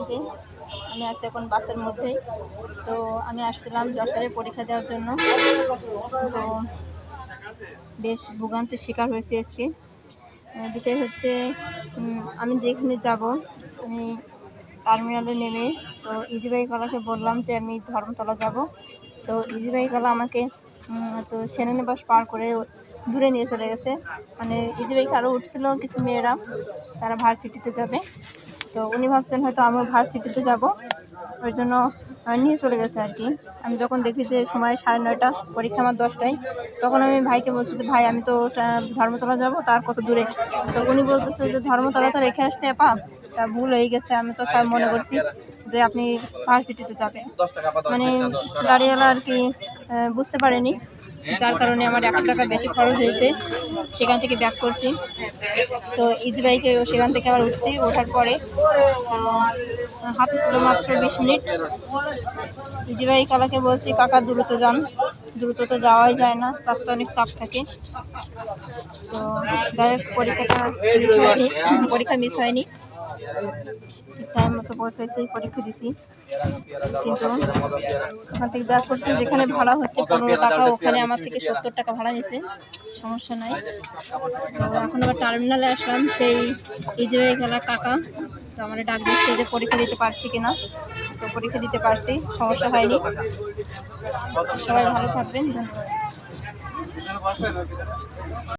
যে আমি আছি এখন বাসের মধ্যেই। তো আমি আসছিলাম যশোরে পরীক্ষা দেওয়ার জন্য। তো বেশ ভোগান্তির শিকার হয়েছি আজকে। বিষয় হচ্ছে আমি যেখানে যাব, আমি টার্মিনালে নেমে তো ইজিবাইকওয়ালাকে বললাম যে আমি ধর্মতলা যাব। তো ইজিবাইকওয়ালা আমাকে তো সেনানিবাস পার করে দূরে নিয়ে চলে গেছে। মানে ইজিবাইকে আরও উঠছিল কিছু মেয়েরা, তারা ভার্সিটিতে যাবে। তো উনি ভাবছেন হয়তো আমিও ভার্সিটিতে যাব, ওই জন্য নিয়ে চলে গেছে আর কি। আমি যখন দেখি যে সময় 9:30, পরীক্ষা আমার 10টায়, তখন আমি ভাইকে বলছি যে ভাই আমি তো ধর্মতলা যাব, তার কত দূরে? তো উনি বলতেছে যে ধর্মতলা তো রেখে আসছে আপা, তা ভুল হয়ে গেছে, আমি তো মনে করছি যে আপনি ভার্সিটিতে যাবেন। মানে গাড়িওয়ালা আর কি বুঝতে পারেনি, যার কারণে আমার 100 টাকা বেশি খরচ হয়েছে। সেখান থেকে ব্যাক করছি। তো ইজি বাইকে সেখান থেকে আবার উঠছি, ওঠার পরে হাতে ছিল মাত্র 20 মিনিট। ইজি বাইকওয়ালাকে বলছি কাকা দ্রুত যান, দ্রুত তো যাওয়াই যায় না, রাস্তা অনেক চাপ থাকে। তো যাই হোক পরীক্ষা মিস হয়নি, ঠিক টাইম মতো পৌঁছাইছি, পরীক্ষা দিছি। কিন্তু ওখান থেকে ব্যাক করতে যেখানে ভাড়া হচ্ছে 15 টাকা, ওখানে আমার থেকে 70 টাকা ভাড়া নিয়েছে। সমস্যা নাই। তো এখন আবার টার্মিনালে আসলাম, সেই ইজরায়েল খেলা কাকা তো আমার ডাক দিচ্ছে যে পরীক্ষা দিতে পারছি কিনা। তো পরীক্ষা দিতে পারছি, সমস্যা হয়নি। সবাই ভালো থাকবেন, ধন্যবাদ।